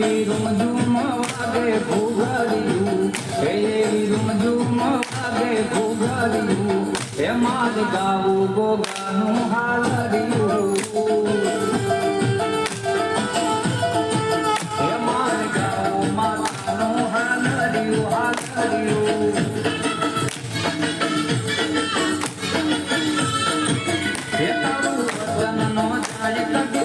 એવી રૂમઝૂમ વાગે ઘૂઘરિયું, એવી રૂમઝૂમ વાગે ઘૂઘરિયું, એમાં જ ગાવું ગોગાનું હાલરિયું, એમાં જ ગાવું માતાનું હાલરિયું, હાલરિયું. એ તારું વચનનો જાય